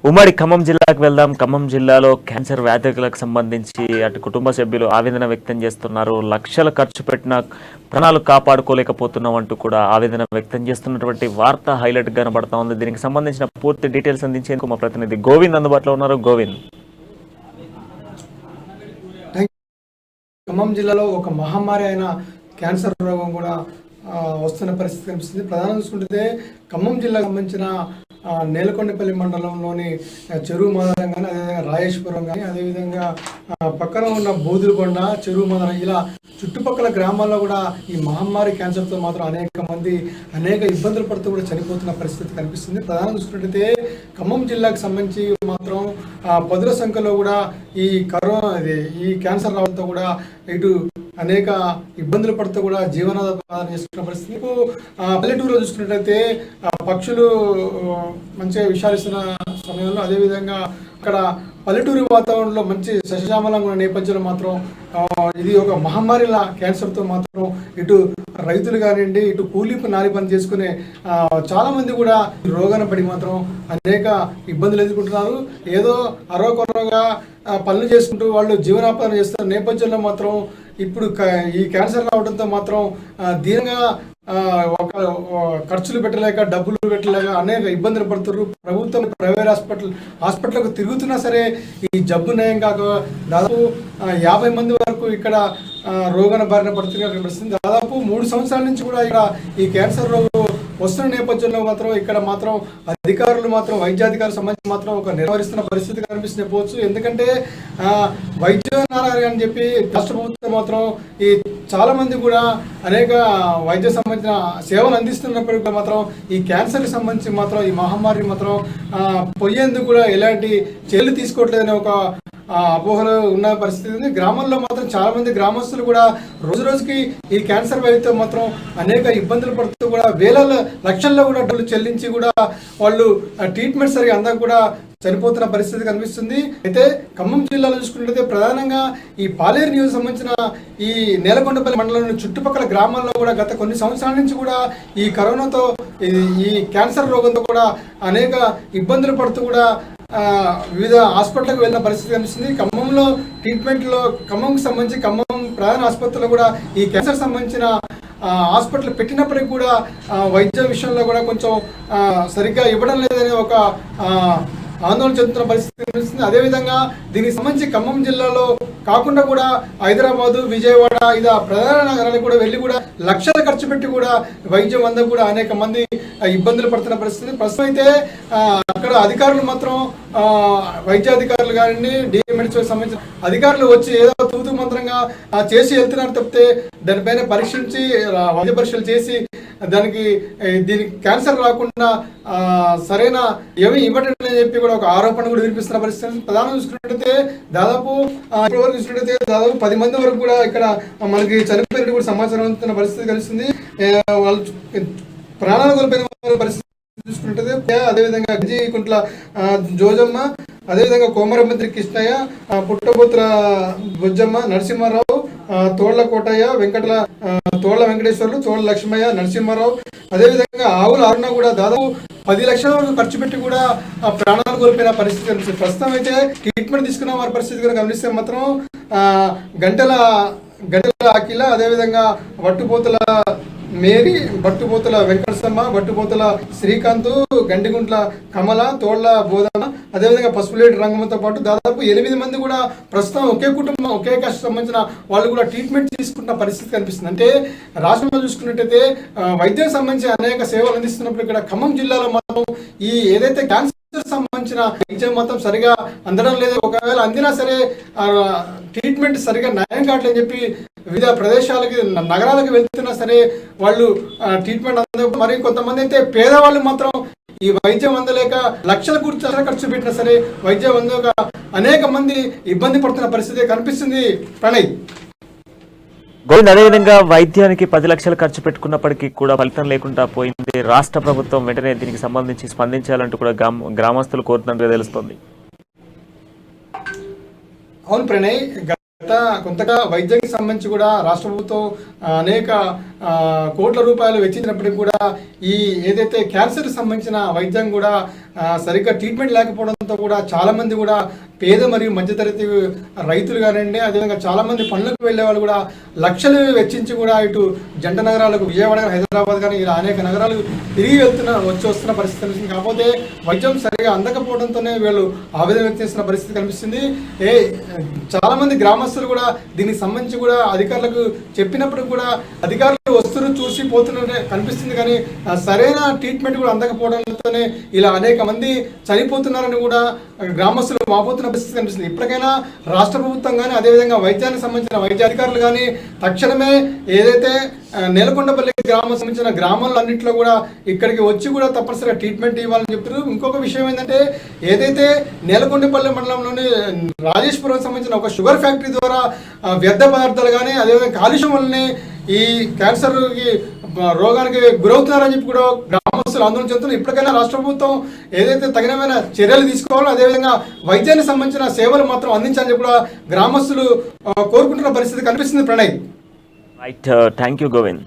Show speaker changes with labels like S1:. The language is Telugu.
S1: ఉమ్మడి ఖమ్మం జిల్లాకు వెళ్దాం. ఖమ్మం జిల్లాలో క్యాన్సర్ వ్యాధికులకు సంబంధించి అటు కుటుంబ సభ్యులు ఆవేదన వ్యక్తం చేస్తున్నారు. లక్షలు ఖర్చు పెట్టిన ప్రాణాలు కాపాడుకోలేకపోతున్నాం అంటూ కూడా ఆవేదన వ్యక్తం చేస్తున్నటువంటి వార్త హైలైట్ కనబడతా ఉంది. దీనికి సంబంధించిన పూర్తి డీటెయిల్స్ అందించేందుకు మా ప్రతినిధి గోవింద్ అందుబాటులో ఉన్నారు. గోవింద్,
S2: ఖమ్మం జిల్లాలో ఒక మహమ్మారి అయిన క్యాన్సర్ రోగం కూడా వస్తున్న పరిస్థితి కనిపిస్తుంది. ప్రధానంగా చూసుకుంటే ఖమ్మం జిల్లాకు సంబంధించిన నేలకొండపల్లి మండలంలోని చెరువు మండలం కానీ, అదేవిధంగా రాయేశ్వరం కానీ, అదేవిధంగా పక్కన ఉన్న బోధులకొండ, చెరువు మండలం, ఇలా చుట్టుపక్కల గ్రామాల్లో కూడా ఈ మహమ్మారి క్యాన్సర్తో మాత్రం అనేక ఇబ్బందులు పడుతూ కూడా చనిపోతున్న పరిస్థితి కనిపిస్తుంది. ప్రధానంగా చూసుకుంటే ఖమ్మం జిల్లాకు సంబంధించి మాత్రం పదుల సంఖ్యలో కూడా ఈ క్యాన్సర్ రావడంతో కూడా ఇటు అనేక ఇబ్బందులు పడుతూ కూడా జీవనోపాధి చేస్తున్న పరిస్థితి. పల్లెటూరులో చూసుకున్నట్లయితే పక్షులు మంచిగా విషాలిస్తున్న సమయంలో, అదేవిధంగా అక్కడ పల్లెటూరు వాతావరణంలో మంచి సస్యశ్యామలంగా ఉన్న నేపథ్యంలో మాత్రం ఇది ఒక మహమ్మారిలా క్యాన్సర్తో మాత్రం ఇటు రైతులు కానివ్వండి, ఇటు నాలి పని చేసుకునే చాలామంది కూడా రోగాన పడి మాత్రం అనేక ఇబ్బందులు ఎదుర్కొంటున్నారు. ఏదో అరవకొరగా పనులు చేసుకుంటూ వాళ్ళు జీవనోపాధన చేస్తున్న నేపథ్యంలో మాత్రం ఇప్పుడు ఈ క్యాన్సర్ రావడంతో మాత్రం దీనంగా ఖర్చులు పెట్టలేక, డబ్బులు పెట్టలేక అనేక ఇబ్బందులు పడుతున్నారు. ప్రభుత్వం ప్రైవేట్ హాస్పిటల్కు తిరుగుతున్నా సరే ఈ జబ్బు నయం కాక దాదాపు 50 మంది వరకు ఇక్కడ రోగాన బారిన పడుతున్నట్టు కనిపిస్తుంది. దాదాపు 3 సంవత్సరాల నుంచి కూడా ఇక్కడ ఈ క్యాన్సర్ రోగం వస్తున్న నేపథ్యంలో మాత్రం ఇక్కడ మాత్రం అధికారులు మాత్రం వైద్యాధికారులు సంబంధించి మాత్రం ఒక నిర్వహిస్తున్న పరిస్థితి కనిపిస్తుంది పోవచ్చు. ఎందుకంటే వైద్యనారాయణ అని చెప్పి రాష్ట్ర ప్రభుత్వం మాత్రం ఈ చాలా మంది కూడా అనేక వైద్య సంబంధించిన సేవలు అందిస్తున్నప్పటికీ మాత్రం ఈ క్యాన్సర్కి సంబంధించి మాత్రం ఈ మహమ్మారిని మాత్రం పోయేందుకు కూడా ఎలాంటి చర్యలు తీసుకోవట్లేదని ఒక అపోహలు ఉన్న పరిస్థితి ఉంది. గ్రామాల్లో మాత్రం చాలా మంది గ్రామస్తులు కూడా రోజు రోజుకి ఈ క్యాన్సర్ వ్యాధితో మాత్రం అనేక ఇబ్బందులు పడుతూ కూడా లక్షల్లో కూడా డబ్బులు చెల్లించి కూడా వాళ్ళు ట్రీట్మెంట్ సరిగా అందక కూడా చనిపోతున్న పరిస్థితి కనిపిస్తుంది. అయితే ఖమ్మం జిల్లాలో చూసుకున్నట్లయితే ప్రధానంగా ఈ పాలేరు నియోజక సంబంధించిన ఈ నేలకొండపల్లి మండలంలోని చుట్టుపక్కల గ్రామాల్లో కూడా గత కొన్ని సంవత్సరాల నుంచి కూడా ఈ కరోనాతో ఈ క్యాన్సర్ రోగంతో కూడా అనేక ఇబ్బందులు పడుతూ కూడా వివిధ హాస్పిటల్కి వెళ్ళిన పరిస్థితి కనిపిస్తుంది. ఖమ్మంలో ట్రీట్మెంట్లో ఖమ్మంకి సంబంధించి ఖమ్మం ప్రధాన ఆసుపత్రిలో కూడా ఈ క్యాన్సర్ సంబంధించిన హాస్పిటల్ పెట్టినప్పటికీ కూడా వైద్య విషయంలో కూడా కొంచెం సరిగ్గా ఇవ్వడం లేదనే ఒక ఆందోళన చెందుతున్న పరిస్థితి కనిపిస్తుంది. అదేవిధంగా దీనికి సంబంధించి ఖమ్మం జిల్లాలో కాకుండా కూడా హైదరాబాదు, విజయవాడ ఇలా ప్రధాన నగరాలకు కూడా వెళ్ళి కూడా లక్షలు ఖర్చు పెట్టి కూడా వైద్యం అందకు కూడా అనేక మంది ఇబ్బందులు పడుతున్న పరిస్థితి. ప్రస్తుతం అయితే అక్కడ అధికారులు మాత్రం వైద్యాధికారులు కానీ, డిఎంఎడ్స్కి సంబంధించిన అధికారులు వచ్చి ఏదో తూతు మంత్రంగా చేసి వెళ్తున్నారు తప్పితే దానిపైన పరీక్షించి వైద్య పరీక్షలు చేసి దీనికి క్యాన్సర్ రాకుండా సరైన ఏమీ ఇవ్వటం చెప్పి కూడా ఒక ఆరోపణ కూడా వినిపిస్తున్న పరిస్థితి. ప్రధానంగా చూసుకున్నట్టయితే దాదాపు 10 మంది వరకు కూడా ఇక్కడ మనకి చనిపోయినట్టు కూడా సమాచారం అందుతున్న పరిస్థితి కలుస్తుంది. వాళ్ళు ప్రాణాలు కోల్పోయిన పరిస్థితి చూసుకున్నట్టయితే అదేవిధంగా గంజికుంట్ల జోజమ్మ, అదేవిధంగా కోమరమంత్రి కృష్ణయ్య, పుట్టబోతుల బుజ్జమ్మ, నరసింహారావు, తోళ్ల కోటయ్య, తోళ్ల వెంకటేశ్వర్లు, తోళ్ల లక్ష్మయ్య, నరసింహారావు, అదేవిధంగా ఆవుల అరుణ కూడా దాదాపు 10 లక్షల వరకు ఖర్చు పెట్టి కూడా ప్రాణాలు కోల్పోయిన పరిస్థితి కనిపిస్తుంది. ప్రస్తుతం అయితే ట్రీట్మెంట్ తీసుకున్న వారి పరిస్థితి కూడా గమనిస్తే మాత్రం గంటల అఖిల, అదేవిధంగా వట్టుపోతుల మేరీ, బట్టుపోతుల వెంకటసమ్మ, బట్టుపోతుల శ్రీకాంత్, గండిగుంట్ల కమల, తోళ్ల బోధన, అదేవిధంగా పసుపులేటి రంగంతో పాటు దాదాపు 8 మంది కూడా ప్రస్తుతం ఒకే కుటుంబం, ఒకే కష్టం సంబంధించిన వాళ్ళు కూడా ట్రీట్మెంట్ తీసుకుంటున్న పరిస్థితి కనిపిస్తుంది. అంటే రాష్ట్రంలో చూసుకున్నట్టయితే వైద్యం సంబంధించి అనేక సేవలు అందిస్తున్నప్పుడు ఇక్కడ ఖమ్మం జిల్లాలో మాత్రం ఈ ఏదైతే క్యాన్సర్ సంబంధించిన వైద్యం మొత్తం సరిగా అందడం లేదు. ఒకవేళ అందినా సరే ట్రీట్మెంట్ సరిగా నయం కావట్లేదని చెప్పి వివిధ ప్రదేశాలకి, నగరాలకు వెళ్తున్నా సరే వాళ్ళు ట్రీట్మెంట్ అందక, మరి కొంతమంది అయితే పేదవాళ్ళు మాత్రం ఈ వైద్యం అందలేక లక్షల ఖర్చు పెట్టినా సరే వైద్యం అందక అనేక మంది ఇబ్బంది పడుతున్న పరిస్థితి కనిపిస్తుంది. ప్రణయ్,
S1: గోవింద్, అదేవిధంగా వైద్యానికి 10 లక్షలు ఖర్చు పెట్టుకున్నప్పటికీ కూడా ఫలితం లేకుండా పోయింది. రాష్ట్ర ప్రభుత్వం వెంటనే దీనికి సంబంధించి స్పందించాలంటూ కూడా గ్రామస్తులు కోరుతున్నట్టుగా తెలుస్తోంది.
S2: అవును ప్రణయ్, కొంతగా వైద్యానికి సంబంధించి కూడా రాష్ట్ర ప్రభుత్వం అనేక కోట్ల రూపాయలు వెచ్చించినప్పటికీ కూడా ఈ ఏదైతే క్యాన్సర్కి సంబంధించిన వైద్యం కూడా సరిగ్గా ట్రీట్మెంట్ లేకపోవడంతో కూడా చాలామంది కూడా పేద మరియు మధ్యతరగతి రైతులు కానివ్వండి, అదేవిధంగా చాలామంది పనులకు వెళ్ళే వాళ్ళు కూడా లక్షలు వెచ్చించి కూడా ఇటు జంట నగరాలకు విజయవాడ కానీ హైదరాబాద్ కానీ ఇలా అనేక నగరాలు తిరిగి వస్తున్న పరిస్థితి కనిపిస్తుంది. కాకపోతే వైద్యం సరిగా అందకపోవడంతోనే వీళ్ళు ఆవేదన వ్యక్తం చేస్తున్న పరిస్థితి కనిపిస్తుంది. చాలామంది గ్రామస్తులు కూడా దీనికి సంబంధించి కూడా అధికారులకు చెప్పినప్పుడు కూడా అధికారులు వస్తువులు చూసి పోతున్నట్టే కనిపిస్తుంది, కానీ సరైన ట్రీట్మెంట్ కూడా అందకపోవడంతోనే ఇలా అనేక మంది చనిపోతున్నారని కూడా గ్రామస్తులు వాపోతున్న పరిస్థితి కనిపిస్తుంది. ఇప్పటికైనా రాష్ట్ర ప్రభుత్వం కానీ అదేవిధంగా వైద్యానికి సంబంధించిన వైద్యాధికారులు కానీ తక్షణమే ఏదైతే నేలకొండపల్లి గ్రామం సంబంధించిన గ్రామాల్లో అన్నింటిలో కూడా ఇక్కడికి వచ్చి కూడా తప్పనిసరిగా ట్రీట్మెంట్ ఇవ్వాలని చెప్తున్నారు. ఇంకొక విషయం ఏంటంటే ఏదైతే నేలకొండపల్లి మండలంలోని రాజేశ్వరం సంబంధించిన ఒక షుగర్ ఫ్యాక్టరీ ద్వారా వ్యర్థ పదార్థాలు కానీ అదేవిధంగా కాలుష్యం వల్లనే ఈ క్యాన్సర్కి రోగానికి గురవుతున్నారని చెప్పి కూడా గ్రామస్తులు ఆందోళన చెందుతున్నారు. ఇప్పటికైనా రాష్ట్ర ప్రభుత్వం ఏదైతే తగినమైన చర్యలు తీసుకోవాలో అదేవిధంగా వైద్యానికి సంబంధించిన సేవలు మాత్రం అందించాలని చెప్పి కూడా గ్రామస్తులు కోరుకుంటున్న పరిస్థితి కనిపిస్తుంది. Pranay.
S1: Right, thank you Govind.